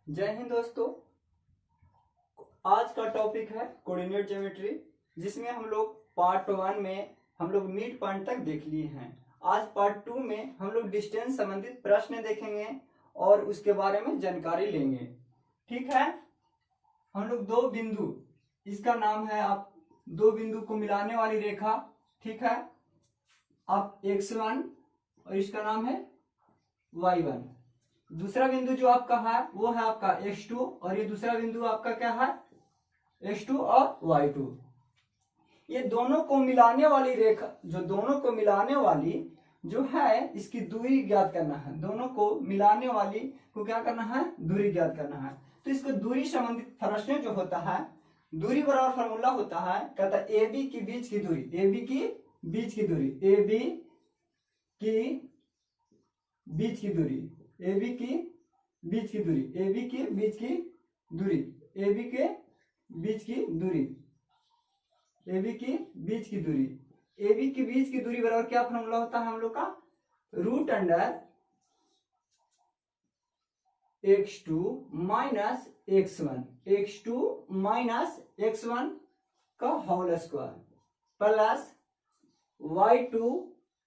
जय हिंद दोस्तों। आज का टॉपिक है कोऑर्डिनेट ज्योमेट्री, जिसमें हम लोग पार्ट 1 में हम लोग मिड पॉइंट तक देख लिए हैं। आज पार्ट 2 में हम लोग डिस्टेंस संबंधित प्रश्न देखेंगे और उसके बारे में जानकारी लेंगे। ठीक है, हम लोग दो बिंदु, इसका नाम है आप दो बिंदु को मिलाने वाली रेखा। ठीक है, आप x1 और इसका नाम है y1। दूसरा बिंदु जो आपका है वो है आपका x2 और ये दूसरा बिंदु आपका क्या है x2 और y2। ये दोनों को मिलाने वाली रेखा, जो दोनों को मिलाने वाली जो है इसकी दूरी ज्ञात करना है। दोनों को मिलाने वाली को क्या करना है, दूरी ज्ञात करना है। तो इसको दूरी संबंधित प्रश्न जो होता है, दूरी बराबर फॉर्मूला होता है, कहता है ए बी की बीच की दूरी, ए बी की बीच की दूरी, ए बी की बीच की दूरी, ए बी की बीच की दूरी, ए बी की बीच की दूरी, ए बी के बीच की दूरी, ए बी की बीच की दूरी, ए बी की बीच की दूरी बराबर क्या फॉर्मूला होता है हम लोग का, root under x2 minus x1, x2 minus x1 का whole square plus y2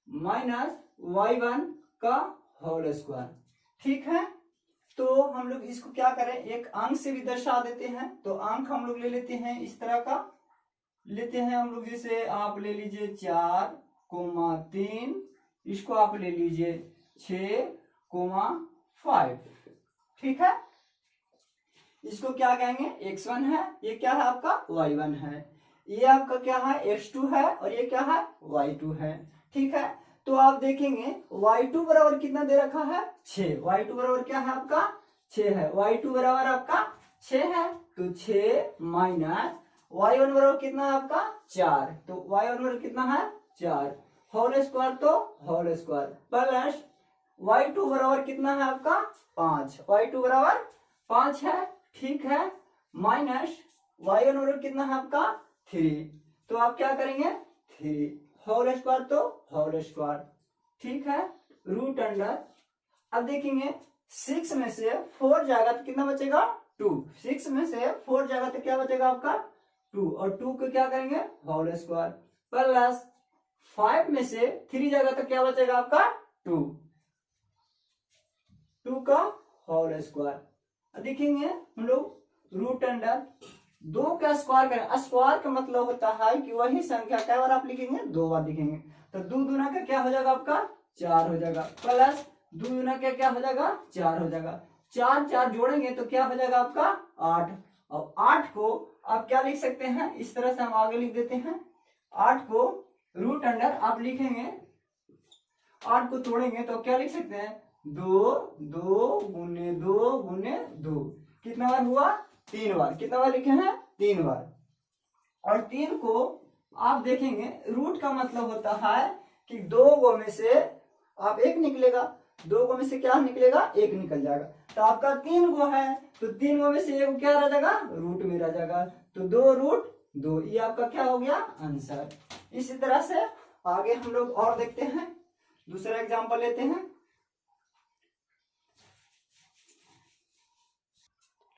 minus y1 का होल स्क्वायर। ठीक है, तो हम लोग इसको क्या करें, एक अंक से भी दर्शा देते हैं। तो अंक हम लोग ले लेते हैं, इस तरह का लेते हैं हम लोग। जैसे आप ले लीजिए 4,3, इसको आप ले लीजिए 6,5। ठीक है, इसको क्या कहेंगे, x1 है, ये क्या है आपका y1 है, ये आपका क्या है x2 है और ये क्या है y2 है। ठीक है, तो आप देखेंगे y2 बराबर कितना दे रखा है 6, y2 बराबर क्या है आपका 6 है, y2 बराबर आपका 6 है। तो 6 माइनस y1 बराबर कितना है आपका 4, तो y1 बराबर कितना है 4, होल स्क्वायर तो होल स्क्वायर प्लस y2 बराबर कितना है आपका 5, y2 बराबर 5 है। ठीक है, माइनस y1 बराबर कितना है आपका 3, तो आप क्या करेंगे 3 होल स्क्वायर तो होल स्क्वायर। ठीक है, रूट अंडर, अब देखेंगे 6 में से 4 जाएगा तो कितना बचेगा 2, 6 में से 4 जाएगा तो क्या बचेगा आपका 2, और 2 को क्या करेंगे होल स्क्वायर प्लस 5 में से 3 जाएगा तो क्या बचेगा आपका 2, 2 का होल स्क्वायर। देखेंगे हम लोग रूट अंडर 2 का स्क्वायर करें, स्क्वायर का मतलब होता है कि वही संख्या क्या बार आप लिखेंगे 2 बार लिखेंगे। तो 2 दूना का क्या हो जाएगा आपका 4 हो जाएगा प्लस 2 दूना का क्या हो जाएगा 4 हो जाएगा, 4 4 जोड़ेंगे तो क्या हो जाएगा आपका 8, और 8 को आप क्या लिख सकते हैं, इस तरह से हम आगे लिख देते हैं। 8 को रूट अंडर आप लिखेंगे, 8 को तोड़ेंगे तो क्या लिख सकते हैं 2 2 गुने 2 गुने 2, कितना बार हुआ 3 बार, कितना बार लिखे हैं 3 बार। और 3 को आप देखेंगे रूट का मतलब होता है कि 2 गो में से आप एक निकलेगा, 2 गो में से क्या निकलेगा एक निकल जाएगा। तो आपका 3 गो है तो 3 गो में से एक क्या रह जाएगा रूट में रह जाएगा, तो 2 रूट 2, ये आपका क्या हो गया आंसर। इसी तरह से आगे हम लोग और देखते हैं, दूसरा एग्जांपल लेते हैं।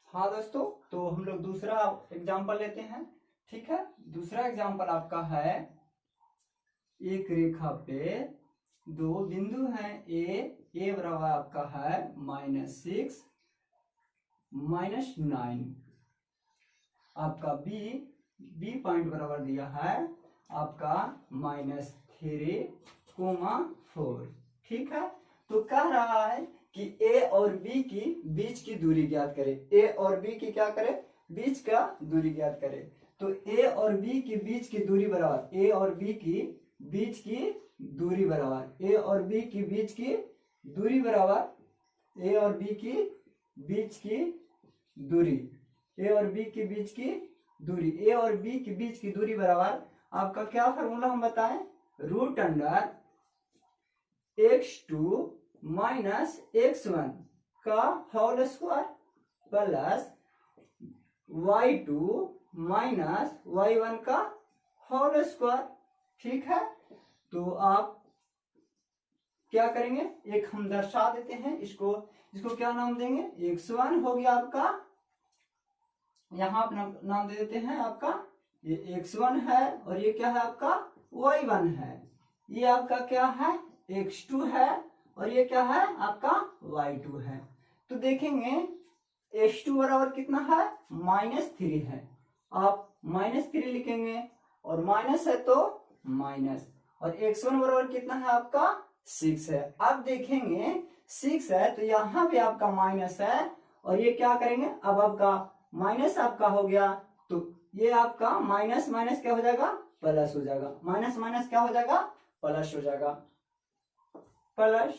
हाँ दोस्तों, तो हम लोग दूसरा एग्जांपल लेते हैं। ठीक है, दूसरा एग्जांपल आपका है, एक रेखा पे दो बिंदु हैं, ए बराबर आपका है -6 -9, आपका बी पॉइंट बराबर दिया है आपका -3,4। ठीक है, तो कह रहा है कि ए और बी की बीच की दूरी ज्ञात करे, ए और बी की क्या करे बीच का दूरी ज्ञात करे। तो ए और बी की बीच की दूरी बराबर, ए और बी की बीच की दूरी बराबर, ए और बी की बीच की दूरी बराबर, ए और बी की बीच की दूरी, ए और बी की बीच की दूरी, ए और बी की बीच की दूरी बराबर आपका क्या फॉर्मूला हम बताएं, root under x2 minus x1 का whole square plus y2 minus y1 का होल स्क्वायर। ठीक है, तो आप क्या करेंगे, एक हम दर्शा देते हैं इसको क्या नाम देंगे, x1 हो गया आपका, यहाँ अपना नाम दे देते हैं आपका, ये x1 है और ये क्या है आपका y1 है, ये आपका क्या है x2 है और ये क्या है आपका y2 है। तो देखेंगे x2 बराबर कितना है -3 है, आप -3 लिखेंगे और माइनस है तो माइनस, और x1 बराबर कितना है आपका 6 है। अब देखेंगे 6 है तो यहाँ पे आपका माइनस है और ये क्या करेंगे, अब आपका माइनस आपका हो गया तो ये आपका माइनस माइनस क्या हो जाएगा प्लस हो जाएगा, माइनस माइनस क्या हो जाएगा प्लस हो जाएगा, प्लस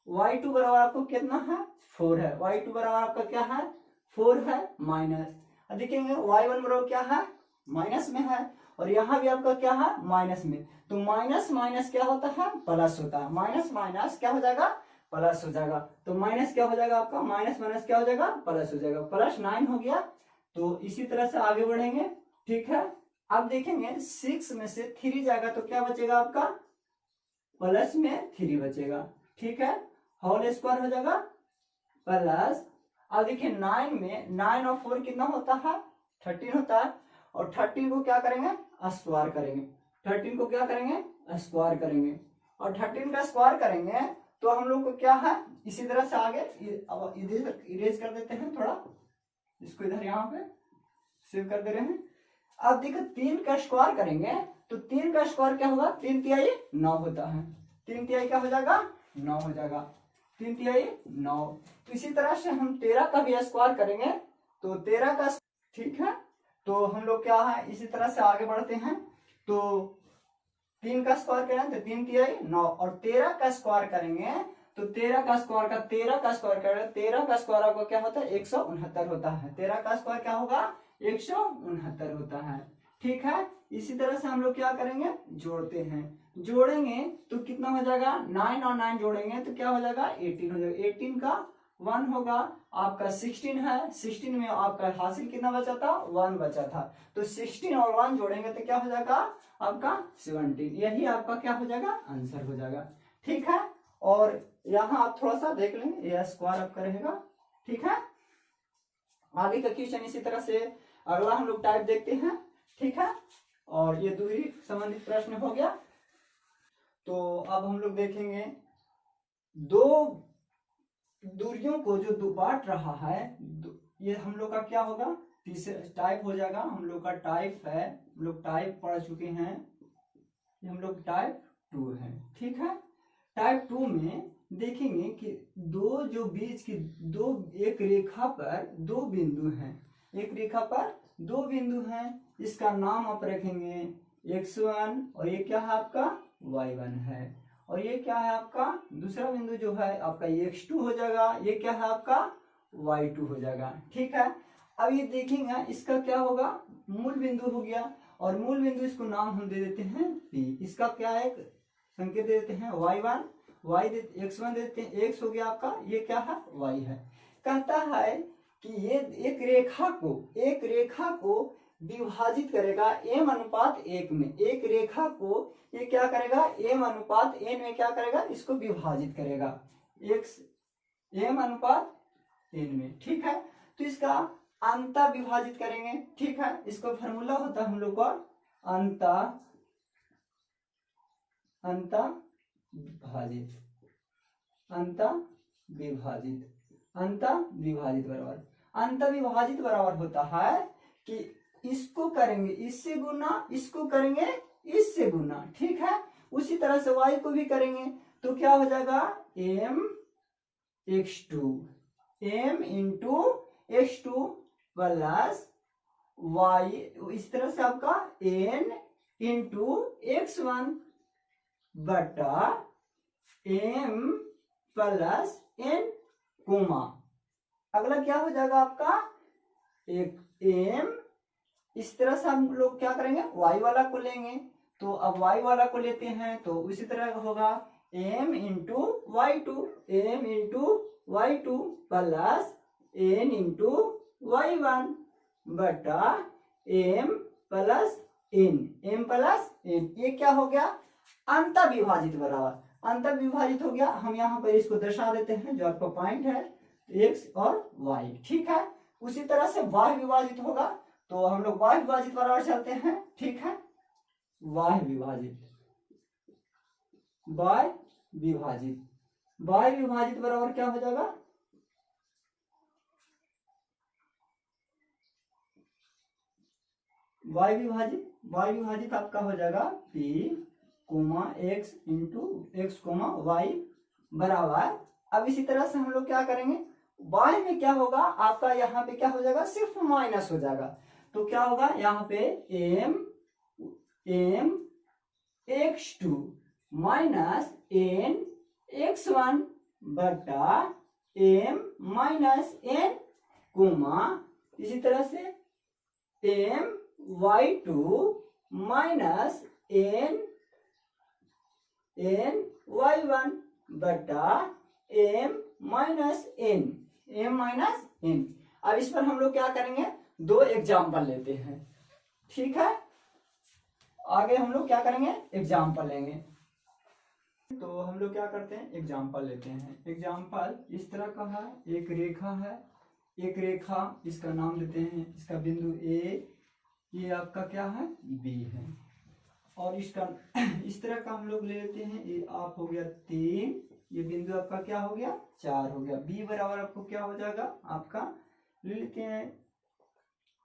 y2 बराबर आपको कितना है 4 है, y2 बराबर आपका क्या है 4 है माइनस, देखेंगे y1 बराबर क्या है माइनस में है और यहाँ भी आपका क्या है माइनस में, तो माइनस माइनस क्या होता है प्लस होता है, माइनस माइनस क्या हो जाएगा प्लस हो जाएगा, तो माइनस क्या हो जाएगा आपका माइनस माइनस क्या हो जाएगा प्लस हो जाएगा, +9 हो गया। तो इसी तरह से आगे बढ़ेंगे, ठीक है। अब देखेंगे 6 में से 3 जाएगा तो क्या बचेगा आपका प्लस में 3 बचेगा, ठीक है, होल स्क्वायर हो जाएगा प्लस। अब देखिए 9 में 9 और 4 कितना होता है 13 होता है, और 13 को क्या करेंगे स्क्वायर करेंगे, 13 को क्या करेंगे स्क्वायर करेंगे, और 13 का स्क्वायर करेंगे तो हम लोग को क्या है इसी तरह से आगे अब इरेज कर देते हैं थोड़ा, इसको इधर यहाँ पे सेव कर दे रहे हैं। अब देखो 3 का स्क्वायर करेंगे तो 3 का स्क्वायर क्या होगा 3 तिहाई 9 होता है, 3 तिहाई क्या हो जाएगा 9 हो जाएगा, 3 तिहाई 9। तो इसी तरह से हम 13 का भी स्क्वायर करेंगे तो 13 का, ठीक है, तो हम लोग क्या है इसी तरह से आगे बढ़ते हैं। तो 3 का स्क्वायर करें तो 3 तिहाई 9 और 13 का स्क्वायर करेंगे तो 13 का स्क्वायर करेंगे, 13 का स्क्वायर आपको क्या होता है 169 होता है, 13 का स्क्वायर क्या होगा 169 होता है, ठीक है। इसी तरह से हम लोग क्या करेंगे जोड़ते हैं, जोड़ेंगे तो कितना हो जाएगा 9 और 9 जोड़ेंगे तो क्या हो जाएगा 18 हो जाएगा, 18 का 1 होगा आपका 16 है, 16 में आपका हासिल कितना बचा था 1 बचा था, तो 16 और 1 जोड़ेंगे तो क्या हो जाएगा आपका 17, यही आपका क्या हो जाएगा आंसर हो जाएगा, ठीक है। और यहाँ आप थोड़ा सा देख लें ये स्क्वायर आपका रहेगा, ठीक है। आगे का क्वेश्चन इसी तरह से अगला हम लोग टाइप देखते हैं, ठीक है, और ये दूरी संबंधित प्रश्न हो गया। तो अब हम लोग देखेंगे दो दूरियों को जो बांट रहा है, ये हम लोग का क्या होगा तीसरा टाइप हो जाएगा, हम लोग का टाइप है, हम लोग टाइप पढ़ चुके हैं, ये हम लोग टाइप 2 है, ठीक है। टाइप 2 में देखेंगे कि दो जो बीच की दो एक रेखा पर दो बिंदु हैं, एक रेखा पर दो बिंदु हैं, इसका नाम आप रखेंगे x1 और ये क्या है आपका y1 है, और ये क्या है आपका दूसरा बिंदु जो है आपका x2 हो जाएगा, ये क्या है आपका y2 हो जाएगा, ठीक है। अब ये देखेंगे इसका क्या होगा मूल बिंदु हो गया, और मूल बिंदु इसको नाम हम दे देते हैं P, इसका क्या है संकेत दे देते हैं y1, x1 दे देते हैं, x हो गया आपका, ये क्या है y है। कहता है कि ये एक रेखा को विभाजित करेगा m/1 में, एक रेखा को ये क्या करेगा m/n में क्या करेगा इसको विभाजित करेगा m/n में, ठीक है। तो इसका अंतः विभाजित करेंगे, ठीक है, इसको फॉर्मूला होता है हम लोग का अंतः विभाजित बराबर होता है कि इसको करेंगे इससे गुना, इसको करेंगे इससे गुना, ठीक है। उसी तरह से y को भी करेंगे तो क्या हो जाएगा mx2 प्लस y, इस तरह से आपका n x1 बटा m प्लस n कोमा, अगला क्या हो जाएगा आपका एक m, इस तरह से हम लोग क्या करेंगे y वाला को लेंगे, तो अब y वाला को लेते हैं तो उसी तरह होगा m into y2 plus n into y1 बटा m प्लस n, ये क्या हो गया अंतः विभाजित बराबर। अंतर विभाजित हो गया, हम यहाँ पर इसको दर्शा देते हैं जो आपका पॉइंट है x और y, ठीक है। उसी तरह से y विभाजित होगा, तो हम लोग y विभाजित बराबर चलते हैं, ठीक है। y विभाजित बराबर क्या हो जाएगा, y विभाजित आपका हो जाएगा p x into x y बराबर। अब इसी तरह से हम लोग क्या करेंगे, y में क्या होगा आपका, यहाँ पे क्या हो जाएगा, सिर्फ माइनस हो जाएगा, तो क्या होगा यहाँ पे m x2 minus n x1 बटा m माइनस n कोमा, इसी तरह से m y2 minus n y1 बटा m माइनस n। अब इस पर हम लोग क्या करेंगे, दो एग्जाम्पल लेते हैं, ठीक है। आगे हम लोग क्या करेंगे, एग्जाम्पल लेंगे, तो हम लोग क्या करते हैं, एग्जाम्पल लेते हैं। एग्जाम्पल इस तरह का है, एक रेखा, इसका नाम देते हैं, इसका बिंदु ए, ये आपका क्या है, बी है, और इसका इस तरह का हम लोग ले लेते हैं, ये आप हो गया 3, ये बिंदु आपका क्या हो गया, 4 हो गया। बी बराबर आपको क्या हो जाएगा, आपका ले लेते हैं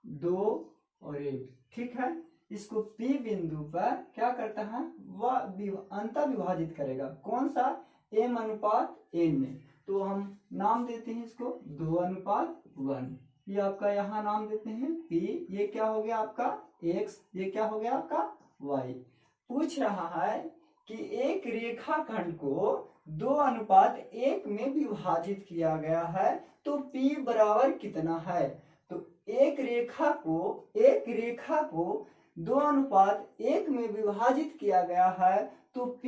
2 और 1, ठीक है। इसको पी बिंदु पर क्या करता है, वह अंतर विभाजित करेगा, कौन सा, m अनुपात n में, तो हम नाम देते हैं इसको 2:1। ये आपका यहाँ नाम देते हैं p, ये क्या हो गया आपका x, ये क्या हो गया आपका y। पूछ रहा है कि एक रेखाखंड को 2:1 में विभाजित किया गया है, तो p बराबर कितना है। तो एक रेखा को 2:1 में विभाजित किया गया है, तो P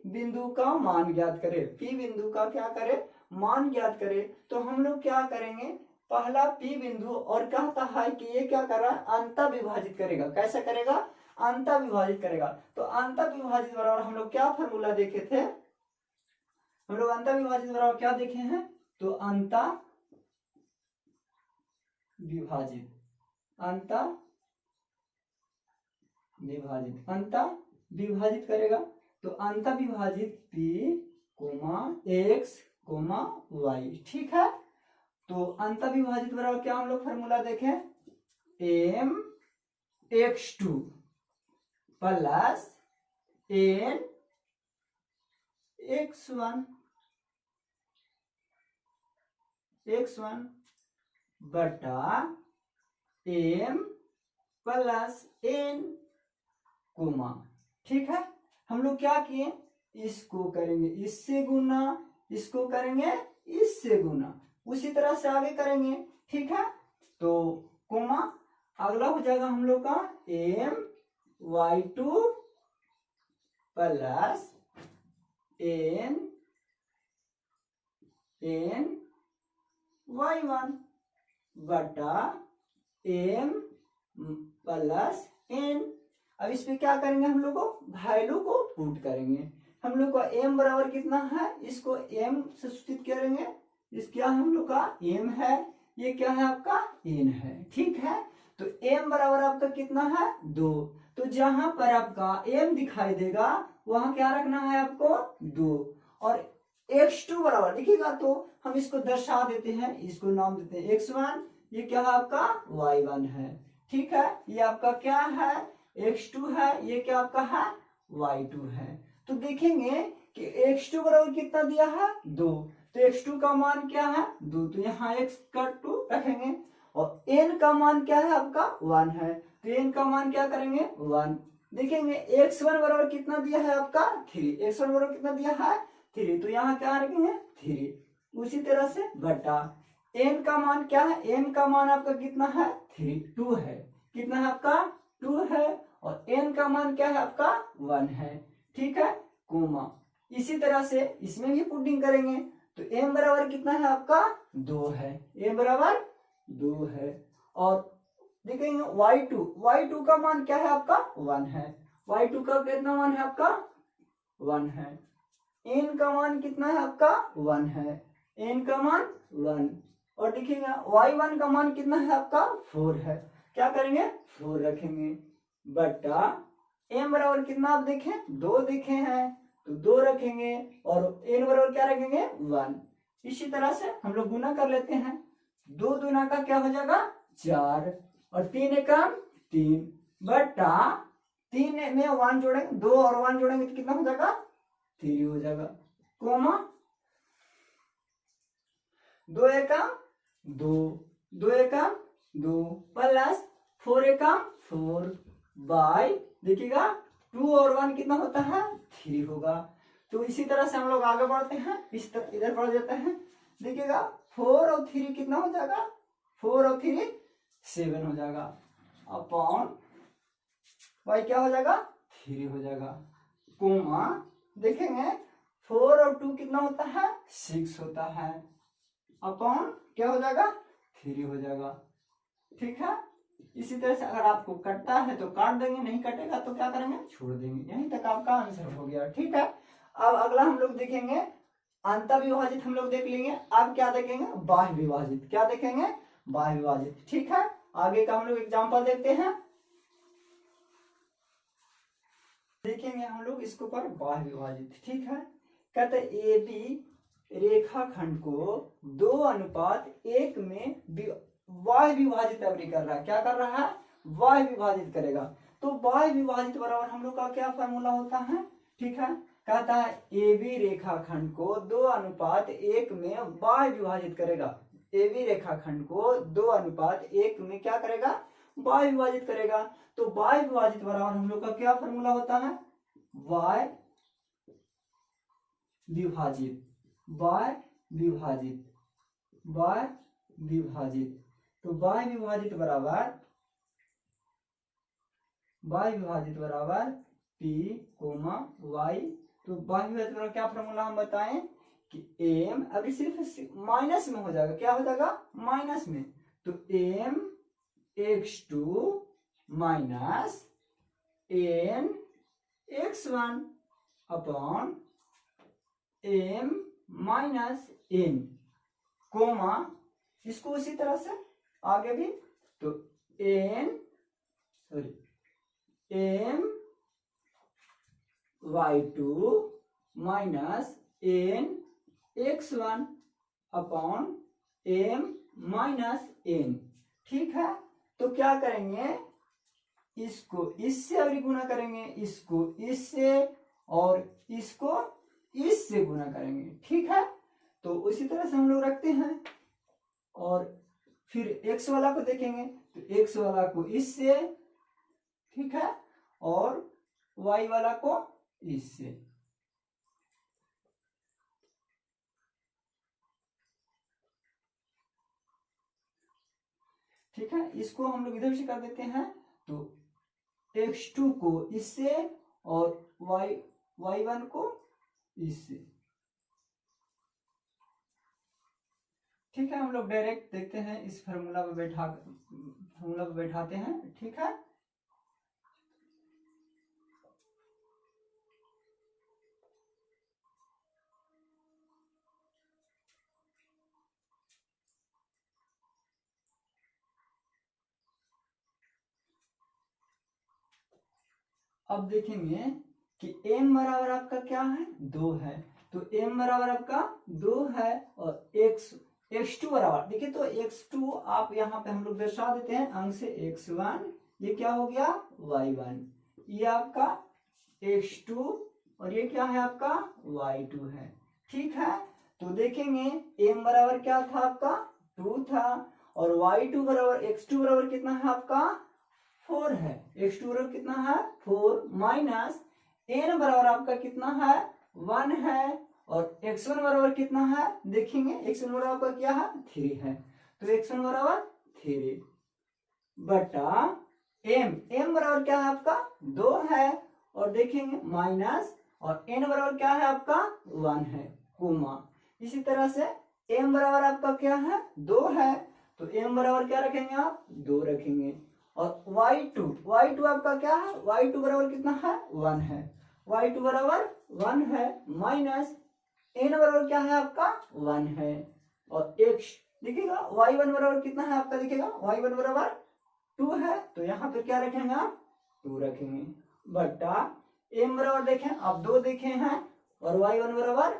बिंदु का मान ज्ञात करे, P बिंदु का क्या करे, मान ज्ञात करे। तो हम लोग क्या करेंगे, पहला P बिंदु, और कहता है कि ये क्या कर रहा है, अंतर विभाजित करेगा, कैसे करेगा, अंतर विभाजित करेगा। तो अंतर विभाजित बराबर हम लोग क्या फॉर्मूला देखे थे, हम लोग अंतर विभाजित बराबर क्या देखे हैं, तो अंतर विभाजित करेगा, तो अंतर विभाजित p, x, y, ठीक है। तो अंतर विभाजित बराबर क्या हम लोग फॉर्मूला देखें, m x2 plus n x1 बटा m प्लस n कोमा, ठीक है। हम लोग क्या किए, इसको करेंगे इससे गुना, इसको करेंगे इससे गुना, उसी तरह से आगे करेंगे, ठीक है। तो कोमा, अगला हो जाएगा हम लोग का m y2 plus n y1 बटा m प्लस n। अब इसमें क्या करेंगे, हम लोग को वैल्यू को पुट करेंगे। हम लोग का m बराबर कितना है, इसको m से सूचित करेंगे, इस क्या हम लोग का m है, ये क्या है आपका n है, ठीक है। तो m बराबर आपका कितना है 2, तो जहां पर आपका m दिखाई देगा वहां क्या रखना है आपको 2, और x2 बराबर देखिएगा तो हम इसको दर्शा देते हैं, इसको नाम देते हैं x1, ये क्या है आपका y1 है, ठीक है। ये आपका क्या है x2 है, ये क्या आपका है y2 है। तो देखेंगे कि x2 बराबर कितना दिया है 2, तो x2 का मान क्या है 2, तो यहाँ x का 2 रखेंगे, और n का मान क्या है आपका 1 है, तो n का मान क्या करेंगे 1। देखेंगे x1 बराबर कितना दिया है आपका 3, x1 बराबर कितना दिया है 3, तो यहाँ क्या रखेंगे 3, उसी तरह से बटा n का मान क्या है, n का मान आपका कितना है 2 है, कितना है आपका 2 है, और n का मान क्या है आपका 1 है, ठीक है, कोमा। इसी तरह से इसमें भी पुटिंग करेंगे, तो m बराबर कितना है आपका 2 है, m बराबर 2 है, और देखेंगे y2 का मान क्या है आपका 1 है, y2 का कितना मान है आपका 1 है, n का मान कितना है आपका 1 है, n का मान 1। और देखिएगा y1 का मान कितना है आपका 4 है, क्या करेंगे 4 रखेंगे बटा m बराबर कितना आप देखें 2 देखे हैं तो 2 रखेंगे और n बराबर क्या रखेंगे 1। इसी तरह से हम लोग गुना कर लेते हैं, 2 दूना का क्या हो जाएगा 4 और 3 एकम 3 बटा 3 में 1 जोड़ेंगे 2 और 1 जोड़ेंगे तो कितना हो जाएगा 3 हो जाएगा, कोमा 2 एकम 2 2 एकम 2 प्लस 4 एकम 4 बाय देखिएगा 2 और 1 कितना होता है 3 होगा। तो इसी तरह से हम लोग आगे बढ़ते हैं, इस तरह इधर बढ़ जाते हैं, देखिएगा 4 और 3 कितना हो जाएगा 4 और 3 7 हो जाएगा अपॉन y क्या हो जाएगा 3 हो जाएगा, कोमा देखेंगे 4 और 2 कितना होता है 6 होता है अपॉन क्या हो जाएगा 3 हो जाएगा। ठीक है, इसी तरह से अगर आपको कटता है तो काट देंगे, नहीं कटेगा तो क्या करेंगे छोड़ देंगे। यहीं तक आपका आंसर हो गया। ठीक है, अब अगला हम लोग देखेंगे अंतःविभाजित, हम लोग देख लेंगे। अब क्या देखेंगे बाह्य विभाजित, क्या देखेंगे बाह्य विभाजित। ठीक है, आगे का हम लोग एग्जाम्पल देखते हैं, देखेंगे हम लोग इसके ऊपर बाह्य विभाजित। ठीक है, कहते ए बी रेखाखंड को 2:1 में बाह्य विभाजित अभी कर रहा है, क्या कर रहा है बाह्य विभाजित करेगा। तो बाह्य विभाजित बराबर हम लोग का क्या फॉर्मूला होता है। ठीक है, कहता है ए बी रेखाखंड को 2:1 में बाह्य विभाजित करेगा, ए बी रेखाखंड को 2:1 में क्या करेगा बाह्य विभाजित करेगा। तो बाह्य विभाजित बराबर हम लोग का क्या फॉर्मूला होता है बाह्य विभाजित, बाह्य विभाजित, बाह्य विभाजित। तो बाह्य विभाजित बराबर P, y। तो बाह्य विभाजित बराबर क्या फॉर्मूला हम बताएं कि m अभी सिर्फ माइनस में हो जाएगा, क्या हो जाएगा माइनस में, तो m x2 minus n x1 upon m minus n, comma इसको उसी तरह से आगे भी, तो m y2 minus n x1 upon m minus n। ठीक है, तो क्या करेंगे इसको इससे अभी गुना करेंगे, इसको इससे और इसको इससे गुना करेंगे। ठीक है, तो उसी तरह से हम लोग रखते हैं और फिर x वाला को देखेंगे तो x वाला को इससे, ठीक है, और y वाला को इससे। ठीक है, इसको हम लोग इधर से कर देते हैं, तो x2 को इससे और y1 को इससे। ठीक है, हम लोग डायरेक्ट देखते हैं, इस फार्मूला पे बैठाते हैं। ठीक है, अब देखेंगे कि m बराबर आपका क्या है 2 है, तो m बराबर आपका 2 है और x2 बराबर देखिए, तो x2 आप यहाँ पे हम लोग दर्शा देते हैं अंक से x1, ये क्या हो गया y1, ये आपका x2 और ये क्या है आपका y2 है। ठीक है, तो देखेंगे m बराबर क्या था आपका 2 था और y2 बराबर x2 बराबर कितना है आपका 4 है, x2 बराबर कितना है 4 माइनस n बराबर आपका कितना है 1 है और x1 बराबर कितना है देखेंगे, x1 बराबर आपका क्या है 3 है, तो x1 बराबर 3 बटा m बराबर क्या है आपका 2 है और देखेंगे माइनस और n बराबर क्या है आपका 1 है, कोमा इसी तरह से m बराबर आपका क्या है 2 है, तो m बराबर क्या रखेंगे आप 2 रखेंगे और y2 आपका क्या है y2 बराबर कितना है 1 है, y2 बराबर 1 है, माइनस n बराबर क्या है आपका 1 है, और x देखिएगा y1 बराबर कितना है आपका, देखिएगा y1 बराबर 2 है, तो यहाँ पे क्या रखेंगे आप 2 रखेंगे, बट्टा m बराबर देखें आप 2 देखे हैं, और y1 बराबर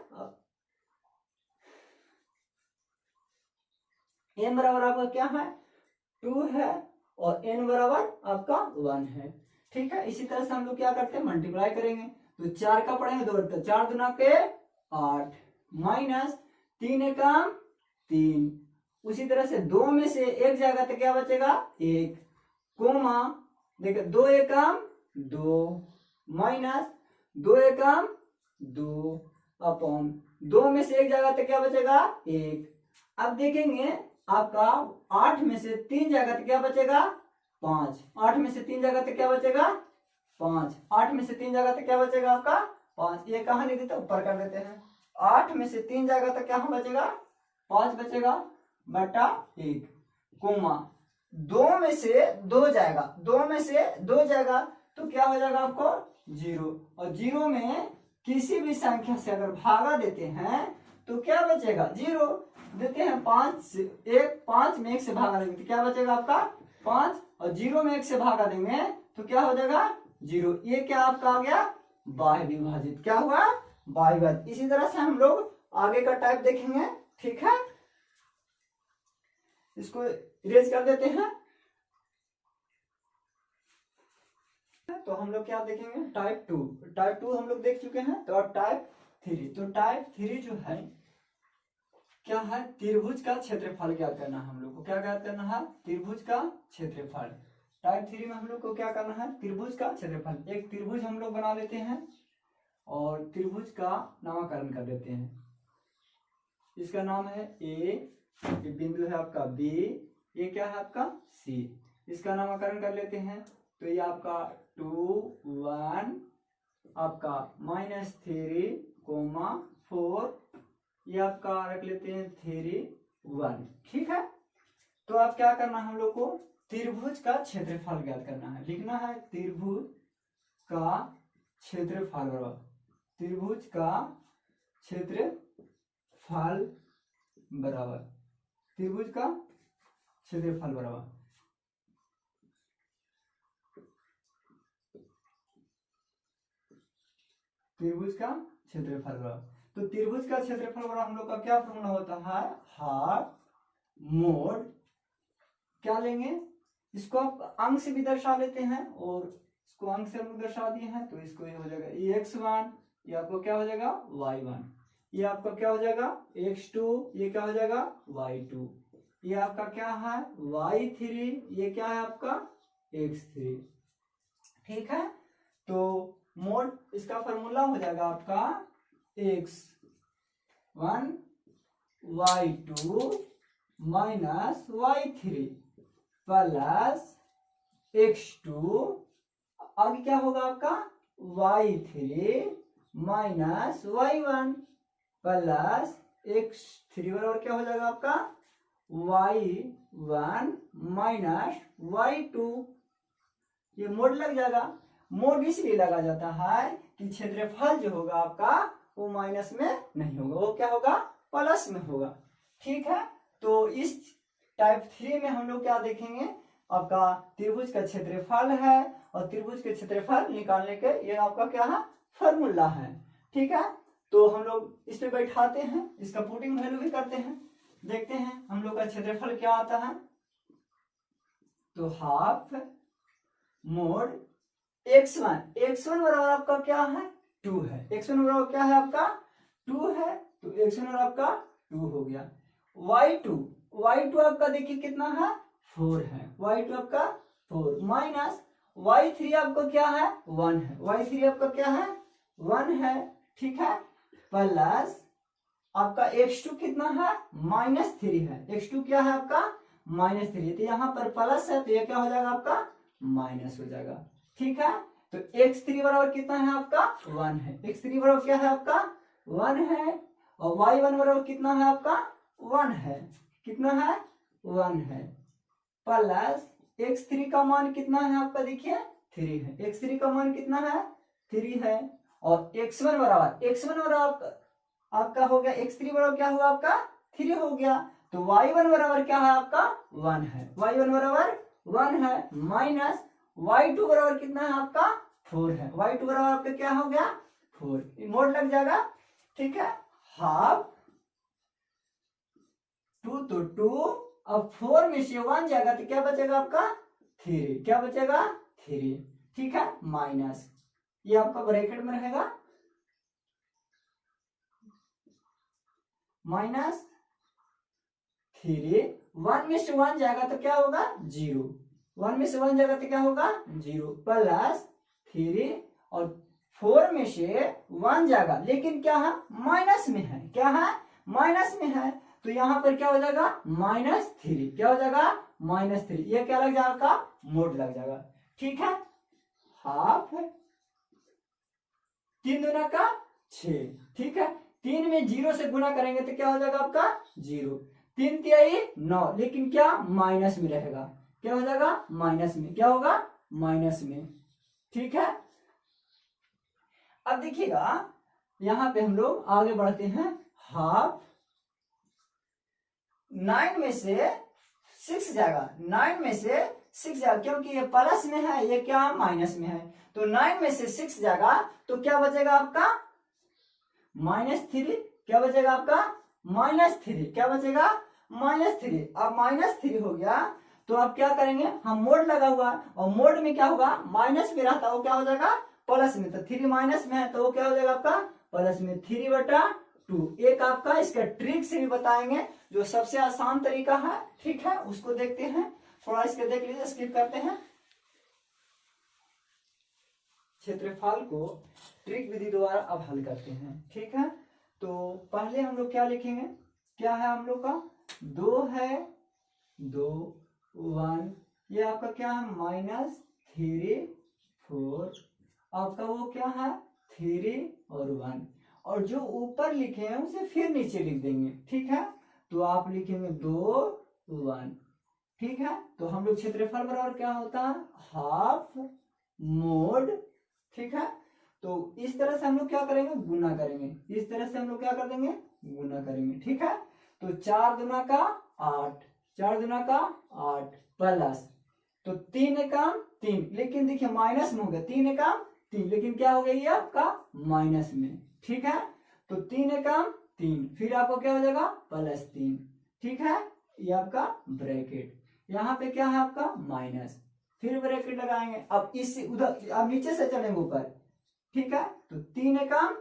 m बराबर आपका क्या है 2 है, और n बराबर आपका 1 है। ठीक है, इसी तरह से हम लोग क्या करते हैं मल्टीप्लाई करेंगे, तो 4 का पढ़ेंगे 2, तो 4 दूना के 8, माइनस 3 एकम 3, उसी तरह से 2 में से 1 जाएगा तो क्या बचेगा 1, कोमा देखिए 2 एकम 2, माइनस 2 एकम 2 अपॉन 2 में से 1 जाएगा तो क्या बचेगा 1। अब देखेंगे आपका 8 में से 3 जाएगा तो क्या बचेगा 5, 8 में से 3 जाएगा तो क्या बचेगा 5, 8 में से 3 जाएगा तो क्या बचेगा आपका 5, ये कहाँ नहीं देते ऊपर कर देते हैं, 8 में से 3 जाएगा तो क्या बचेगा 5 बचेगा, बटा 1, कोमा 2 में से 2 जाएगा, 2 में से 2 जाएगा तो क्या हो जाएगा आपको 0, और 0 में किसी भी संख्या से अगर भागा देते हैं तो क्या बचेगा 0, देते हैं 5 से 1, 5 में 1 से भागा देंगे तो क्या बचेगा आपका 5, और 0 में 1 से भागा देंगे तो क्या हो जाएगा 0, ये क्या आपका आ गया बाह्य विभाजित, क्या हुआ बाह्य विभाजित। इसी तरह से हम लोग आगे का टाइप देखेंगे। ठीक है, इसको इरेज कर देते हैं, तो हम लोग क्या देखेंगे टाइप 2, टाइप 2 हम लोग देख चुके हैं, तो अब टाइप 3, तो टाइप 3 जो है क्या है त्रिभुज का क्षेत्रफल ज्ञात करना है, हम लोग को क्या ज्ञात करना है त्रिभुज का क्षेत्रफल। टाइप 3 में हम लोग को क्या करना है त्रिभुज का क्षेत्रफल, एक त्रिभुज हम लोग बना लेते हैं और त्रिभुज का नामकरण कर देते हैं, इसका नाम है ए, बिंदु है आपका बी, ये क्या है आपका सी, इसका नामकरण कर लेते हैं, तो ये आपका 2 1 आपका -3 कोमा 4, ये आपका रख लेते हैं 3 1। ठीक है, तो अब क्या करना है हम लोग को त्रिभुज का क्षेत्रफल ज्ञात करना है, लिखना है त्रिभुज का क्षेत्रफल बराबर, त्रिभुज का क्षेत्रफल बराबर, त्रिभुज का क्षेत्रफल बराबर त्रिभुज का क्षेत्रफल बराबर, तो त्रिभुज का क्षेत्रफल बराबर हम लोग का क्या फॉर्मूला होता है हाफ मोड, क्या लेंगे इसको आप अंक से भी दर्शा लेते हैं, और इसको अंक से हम लोग दर्शा दिए हैं, तो इसको ये हो जाएगा ये x1, ये आपको क्या हो जाएगा y1, ये आपका क्या हो जाएगा x2, ये क्या हो जाएगा y2, ये आपका क्या है y3, ये क्या है आपका x3। ठीक है, तो मोड इसका फॉर्मूला हो जाएगा आपका x1 y2 minus y3 plus x2, आगे क्या होगा आपका y3 minus y1 plus x3 बराबर क्या हो जाएगा आपका y1 माइनस y2, ये मोड लग जाएगा। मोड इसलिए लगा जाता है कि क्षेत्रफल जो होगा आपका वो माइनस में नहीं होगा, वो क्या होगा प्लस में होगा। ठीक है, तो इस टाइप 3 में हम लोग क्या देखेंगे आपका त्रिभुज का क्षेत्रफल है, और त्रिभुज के क्षेत्रफल निकालने के ये आपका क्या है फॉर्मूला है। ठीक है, तो हम लोग इस पे बैठाते हैं, इसका पुटिंग वैल्यू भी करते हैं, देखते हैं हम लोग का क्षेत्रफल क्या आता है, तो हाफ मोड x1 बराबर आपका क्या है 2 है, x1 बराबर क्या है आपका 2 है, तो x1 बराबर आपका 2 हो गया। y2 आपका देखिए कितना है 4 है, y2 आपका 4 माइनस y3 आपका क्या है 1 है, y3 आपका क्या है 1 है। ठीक है, प्लस आपका x2 कितना है -3 है, x2 क्या है आपका -3, तो यहाँ पर प्लस है तो ये क्या हो जाएगा आपका माइनस हो जाएगा। ठीक है, तो x3 बराबर कितना है आपका 1 है, x3 बराबर क्या है आपका 1 है, और y1 बराबर कितना है आपका 1 है, कितना है 1 है, प्लस x3 का मान कितना है आपका देखिए 3 है, x3 का मान कितना है 3 है, और x1 बराबर आपका हो गया, x3 बराबर क्या हुआ आपका 3 हो गया। तो y1 बराबर क्या है आपका 1 है, y1 बराबर 1 है, माइनस y2 बराबर कितना है आपका 4 है, y2 बराबर आपका क्या हो गया 4, मोड लग जाएगा। ठीक है, हाफ 2 तो 2, अब 4 में से 1 जाएगा तो क्या बचेगा आपका 3, क्या बचेगा 3। ठीक है, माइनस ये आपका ब्रैकेट में रहेगा, माइनस 3, 1 में से 1 जाएगा तो क्या होगा 0, 1 में से 1 जाएगा तो क्या होगा 0, प्लस 3 और 4 में से 1 जाएगा, लेकिन क्या है माइनस में है, क्या है माइनस में है, तो यहां पर क्या हो जाएगा -3, क्या हो जाएगा -3, ये क्या लग जाएगा मोड लग जाएगा। ठीक है, हाफ 3 दूना का 6। ठीक है, 3 में 0 से गुना करेंगे तो क्या हो जाएगा आपका 0, 3 तिहाई 9, लेकिन क्या माइनस में रहेगा, क्या हो जाएगा माइनस में, क्या होगा माइनस में। ठीक है, अब देखिएगा यहां पे हम लोग आगे बढ़ते हैं, हाफ 9 में से 6 जाएगा, 9 में से 6 जाएगा, क्योंकि ये प्लस में है, ये क्या माइनस में है, तो 9 में से 6 जाएगा तो क्या बचेगा आपका -3, क्या बचेगा आपका -3, क्या बचेगा -3। अब -3 हो गया तो अब क्या करेंगे हम, मोड लगा हुआ और मोड में क्या होगा माइनस में रहता है, वो क्या हो जाएगा प्लस में, तो 3 माइनस में है तो वो क्या हो जाएगा आपका प्लस में, 3/2। एक आपका इसका ट्रिक से भी बताएंगे, जो सबसे आसान तरीका है। ठीक है, उसको देखते हैं, थोड़ा इसके देख लीजिए, स्किप करते हैं। क्षेत्रफल को ट्रिक विधि द्वारा अब हल करते हैं। ठीक है, तो पहले हम लोग क्या लिखेंगे, क्या है हम लोग का 2 है, 2 1, ये आपका क्या है -3 4, आपका वो क्या है 3 और 1, और जो ऊपर लिखे हैं उसे फिर नीचे लिख देंगे। ठीक है, तो आप लिखेंगे 2 1। ठीक है, तो हम लोग क्षेत्रफल बराबर क्या होता है हाफ मोड। ठीक है, तो इस तरह से हम लोग क्या करेंगे गुना करेंगे, इस तरह से हम लोग क्या कर देंगे गुना करेंगे। ठीक है, तो 4 दूना का 8, 4 दूना का 8, प्लस तो 3 एकम 3, लेकिन देखिए माइनस में हो गया, 3 एकम 3, लेकिन क्या हो गया ये आपका माइनस में। ठीक है, तो 3 एकम 3, फिर आपको क्या हो जाएगा +3। ठीक है, ये आपका ब्रैकेट, यहाँ पे क्या है आपका माइनस, फिर ब्रैकेट लगाएंगे, अब इससे उधर अब नीचे से चलेंगे ऊपर। ठीक है, तो 3 एकम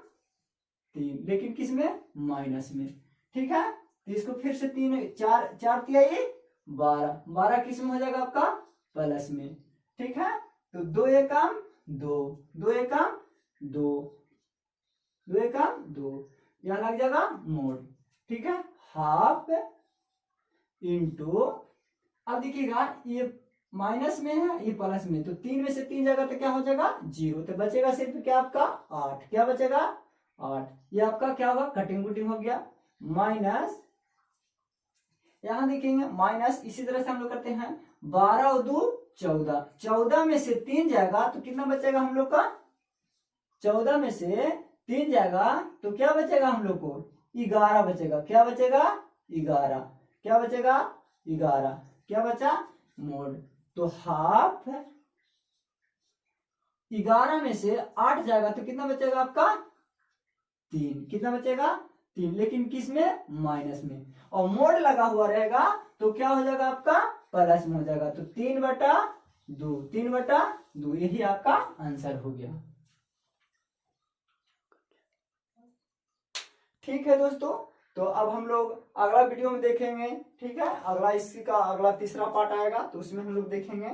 3, लेकिन किस में माइनस में। ठीक है, तो इसको फिर से 3 4 तिहाई 12, 12 किस में हो जाएगा आपका प्लस में। ठीक है, तो 2 एकम 2, 2 एकम 2, 2 एकम 2, यहां लग जाएगा मोड। ठीक है, हाफ इंटू, अब देखिएगा ये माइनस में है ये प्लस में, तो 3 में से 3 जाएगा तो क्या हो जाएगा 0, तो बचेगा सिर्फ क्या आपका 8, क्या बचेगा 8, ये आपका क्या होगा कटिंग कुटिंग हो गया, माइनस यहां देखेंगे माइनस, इसी तरह से हम लोग करते हैं 12 और 2 14, 14 में से 3 जाएगा तो कितना बचेगा हम लोग का, 14 में से 3 जाएगा तो क्या बचेगा हम लोग को 11 बचेगा, क्या बचेगा 11, क्या बचेगा 11, क्या बचा मोड। तो हाफ 11 में से 8 जाएगा तो कितना बचेगा आपका 3, कितना बचेगा 3, लेकिन किस में माइनस में, और मोड लगा हुआ रहेगा तो क्या हो जाएगा आपका प्लस में हो जाएगा, तो 3/2, 3/2, यही आपका आंसर हो गया। ठीक है दोस्तों, तो अब हम लोग अगला वीडियो में देखेंगे। ठीक है, अगला इसी का अगला तीसरा पार्ट आएगा तो उसमें हम लोग देखेंगे